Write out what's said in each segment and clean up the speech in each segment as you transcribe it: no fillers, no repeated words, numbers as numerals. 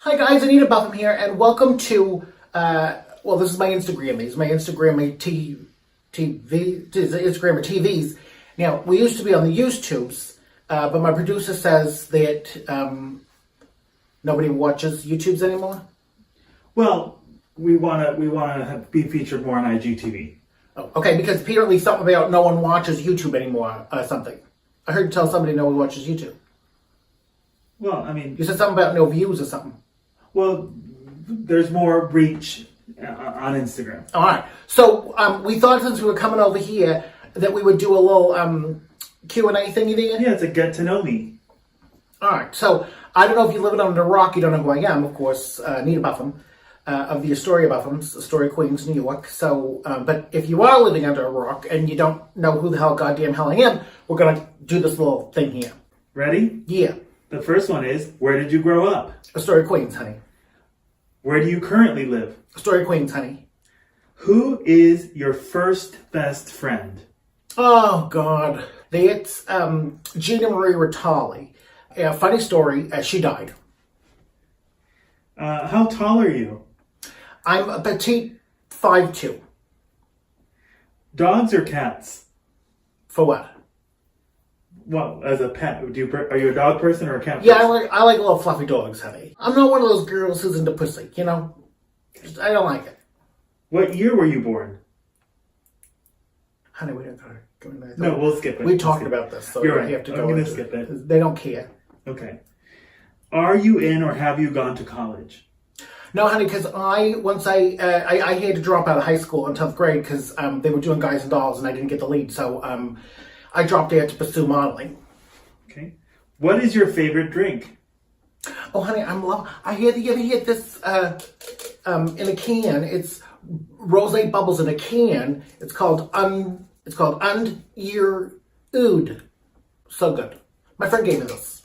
Hi guys, Anita Buffem here, and welcome to, this is my Instagram. These my Instagram, my Instagram or TVs. Now, we used to be on the YouTubes, but my producer says that nobody watches YouTubes anymore. Well, we wanna be featured more on IGTV. Oh, okay, because apparently something about no one watches YouTube anymore, something. I heard you tell somebody no one watches YouTube. Well, I mean, You said something about no views or something. well, there's more reach on Instagram. All right. So we thought since we were coming over here that we would do a little Q&A thingy there. Yeah, it's a get to know me. All right. So I don't know if you live under a rock. You don't know who I am, of course. Anita Buffem of the Astoria Buffems, Astoria, Queens, New York. So, but if you are living under a rock and you don't know who the goddamn hell I am, we're gonna do this little thing here. Ready? Yeah. The first one is, where did you grow up? Astoria, Queens, honey. Where do you currently live? Astoria, Queens, honey. Who is your first best friend? Oh God, that's Gina Marie Ritali. Funny story. She died. How tall are you? I'm a petite 5'2". Dogs or cats? For what? Well, as a pet, are you a dog person or a cat person? Yeah, I like little fluffy dogs, honey. I'm not one of those girls who's into pussy, you know? I don't like it. What year were you born? Honey, we don't gotta go into that. No, we'll skip it. We talked about this, so You're we right. have to I'm go gonna into skip it. They don't care. Okay. Are you in or have you gone to college? No, honey, because I had to drop out of high school in 10th grade because they were doing Guys and Dolls and I didn't get the lead, so I dropped out to pursue modeling. Okay. What is your favorite drink? Oh, honey, I had this in a can. It's rosé bubbles in a can. It's called Ear Oud. So good. My friend gave me this.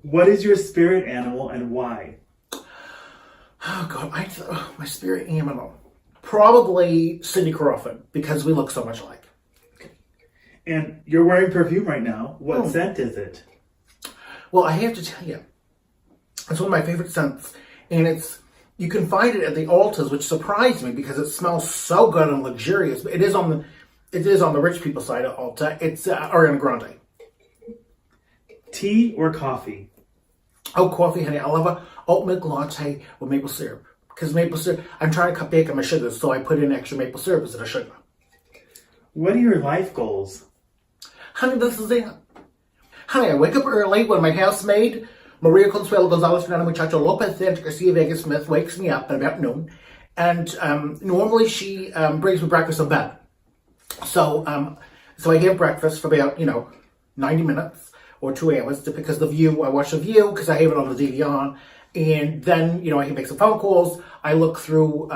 What is your spirit animal and why? Oh God, my spirit animal. Probably Cindy Crawford because we look so much alike. And you're wearing perfume right now. What scent is it? Well, I have to tell you, it's one of my favorite scents, and you can find it at the Ultas, which surprised me because it smells so good and luxurious. But it is on the rich people side of Ulta. It's Ariana Grande. Tea or coffee? Oh, coffee, honey. I love a oat milk latte with maple syrup because maple syrup. I'm trying to cut back on my sugars, so I put in extra maple syrup instead of sugar. What are your life goals? Honey, this is it. Honey, I wake up early when my housemaid, Maria Consuelo Gonzalez Fernando Muchacho Lopez Santa Garcia Vega Smith, wakes me up at about noon. And normally she brings me breakfast in bed. So I have breakfast for about, 90 minutes or 2 hours because I watch The View because I have it on the DVR. And then, I can make some phone calls. I look through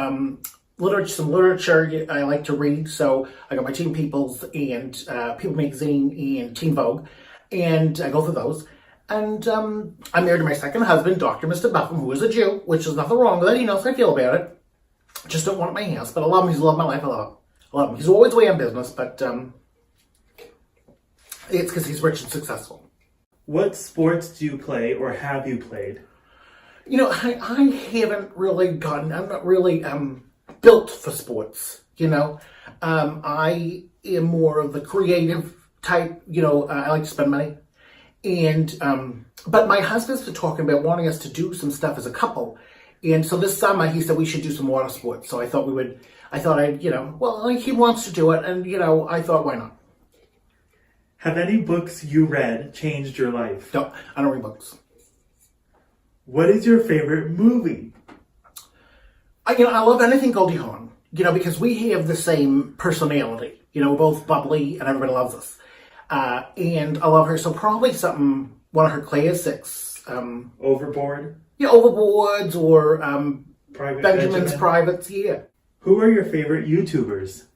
some literature I like to read, so I got my Teen Peoples and People Magazine and Teen Vogue, and I go through those. And I'm married to my second husband, Dr. Mr. Buffem, who is a Jew, which is nothing wrong with it. He knows how I feel about it. Just don't want it in my house, but I love him. He's the love of my life. I love him. He's always way in business, but it's because he's rich and successful. What sports do you play or have you played? I haven't really I'm not really built for sports, I am more of the creative type, I like to spend money. And, but my husband's been talking about wanting us to do some stuff as a couple. And so this summer he said we should do some water sports. So I thought he wants to do it. And, I thought, why not? Have any books you read changed your life? No, I don't read books. What is your favorite movie? I love anything Goldie Hawn, because we have the same personality. We're both bubbly and everybody loves us. And I love her. So probably one of her classics. Overboard? Yeah, Overboards or Benjamin's Benjamin. Privates, yeah. Who are your favorite YouTubers?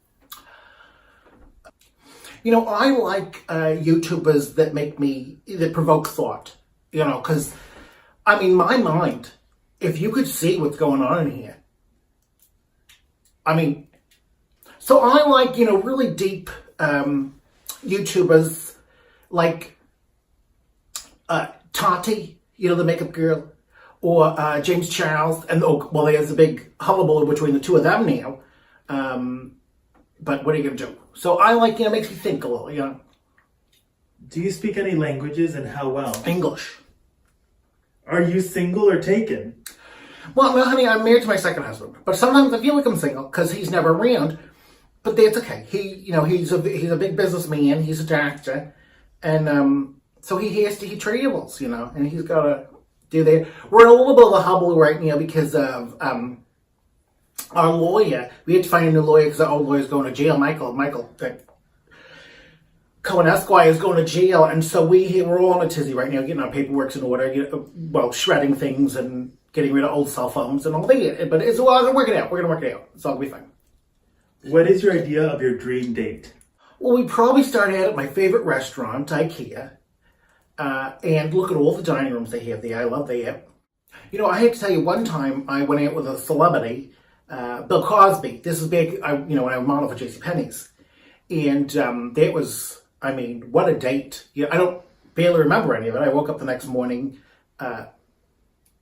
I like YouTubers that provoke thought, because, my mind, if you could see what's going on in here, so I like, really deep YouTubers like Tati, the makeup girl, or James Charles, and well, there's a big hullabaloo between the two of them now. But what are you going to do? So I like, makes me think a little, Do you speak any languages and how well? English. Are you single or taken? Well, no, honey, I'm married to my second husband, but sometimes I feel like I'm single because he's never around. But that's okay. He's a big businessman. He's a doctor, and so he travels, and he's got to do that. We're in a little bit of a hubble right now because of our lawyer. We had to find a new lawyer because our old lawyer's going to jail. Michael, Cohen Esquire is going to jail, and so we're all on a tizzy right now, getting our paperwork in order, shredding things and getting rid of old cell phones and all that. But we're going to work it out. We're going to work it out. It's all going to be fine. What is your idea of your dream date? Well, we probably start out at my favorite restaurant, IKEA, and look at all the dining rooms they have there. I love that. I had to tell you, one time I went out with a celebrity, Bill Cosby. This is back, when I was modeling for JCPenney's. And that was, what a date. I don't barely remember any of it. I woke up the next morning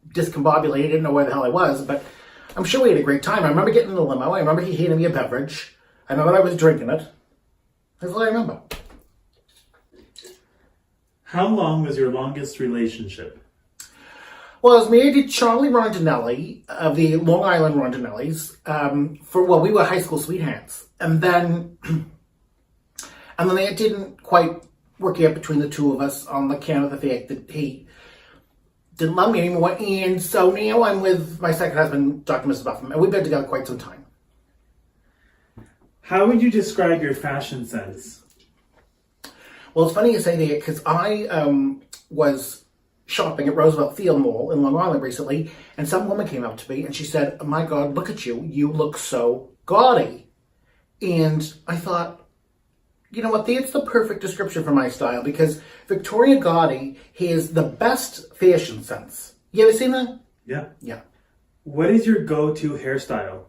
discombobulated, didn't know where the hell I was, but I'm sure we had a great time. I remember getting in the limo. I remember he handed me a beverage. I remember I was drinking it. That's all I remember. How long was your longest relationship? Well, I was married to Charlie Rondinelli of the Long Island Rondinellis. We were high school sweethearts. And then that didn't quite work out between the two of us on account of the fact that he didn't love me anymore. And so now I'm with my second husband, Dr. and Mrs. Buffem, and we've been together quite some time. How would you describe your fashion sense? Well, it's funny you say that because I was shopping at Roosevelt Field Mall in Long Island recently, and some woman came up to me and she said, "Oh my God, look at you. You look so gaudy." And I thought, you know what, that's the perfect description for my style because Victoria Gaudy has the best fashion sense. You ever seen that? Yeah. Yeah. What is your go-to hairstyle?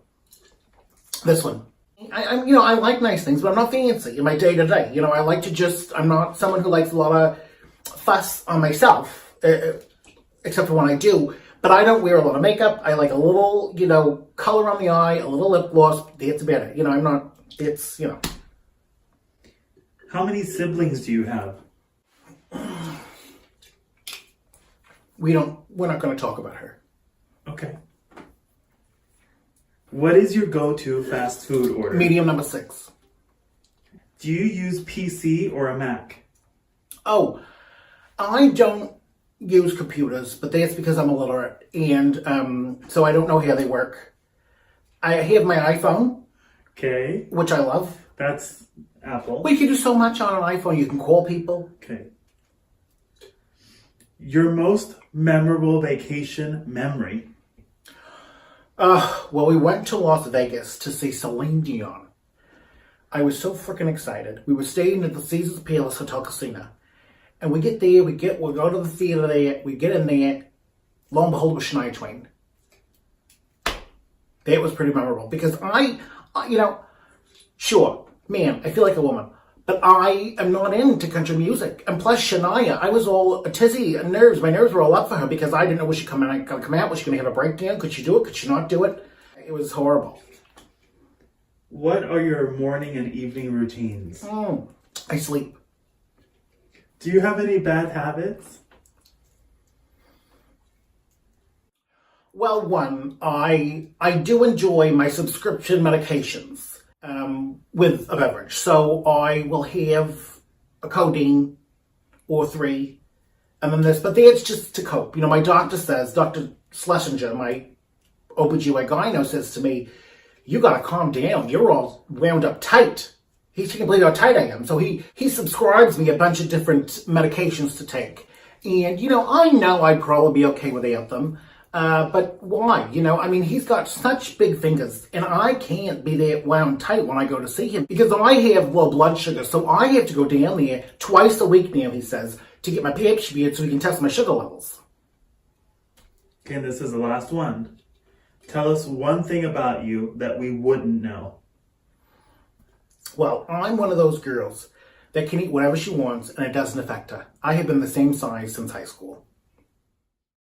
This one. I like nice things, but I'm not fancy in my day-to-day. I like to I'm not someone who likes a lot of fuss on myself, except for when I do. But I don't wear a lot of makeup. I like a little, color on the eye, a little lip gloss. That's about it. I'm not, How many siblings do you have? We're not going to talk about her. Okay. What is your go-to fast food order? Medium number 6. Do you use PC or a Mac? Oh, I don't use computers, but that's because I'm illiterate, and so I don't know how they work. I have my iPhone, Okay. which I love. That's Apple. We can do so much on an iPhone. You can call people. Okay. Your most memorable vacation memory? Well, we went to Las Vegas to see Celine Dion. I was so freaking excited. We were staying at the Caesars Palace Hotel Casino. And we get there, we go to the theater there, we get in there, lo and behold, it was Shania Twain. That was pretty memorable because sure, man, I feel like a woman, but I am not into country music. And plus Shania, I was all a tizzy and nerves. My nerves were all up for her because I didn't know was she going to come out? Was she going to have a breakdown? Could she do it? Could she not do it? It was horrible. What are your morning and evening routines? I sleep. Do you have any bad habits? Well, one, I do enjoy my subscription medications with a beverage. So I will have a codeine or 3, and then this, but that's just to cope. My doctor says, Dr. Schlesinger, my OBGYN says to me, "You got to calm down. You're all wound up tight." He can't believe how tight I am. So he subscribes me a bunch of different medications to take. And, I know I'd probably be okay without them. But why? He's got such big fingers. And I can't be that wound tight when I go to see him. Because I have low blood sugar. So I have to go down there twice a week now, he says, to get my pH measured so he can test my sugar levels. Okay, and this is the last one. Tell us one thing about you that we wouldn't know. Well, I'm one of those girls that can eat whatever she wants and it doesn't affect her. I have been the same size since high school.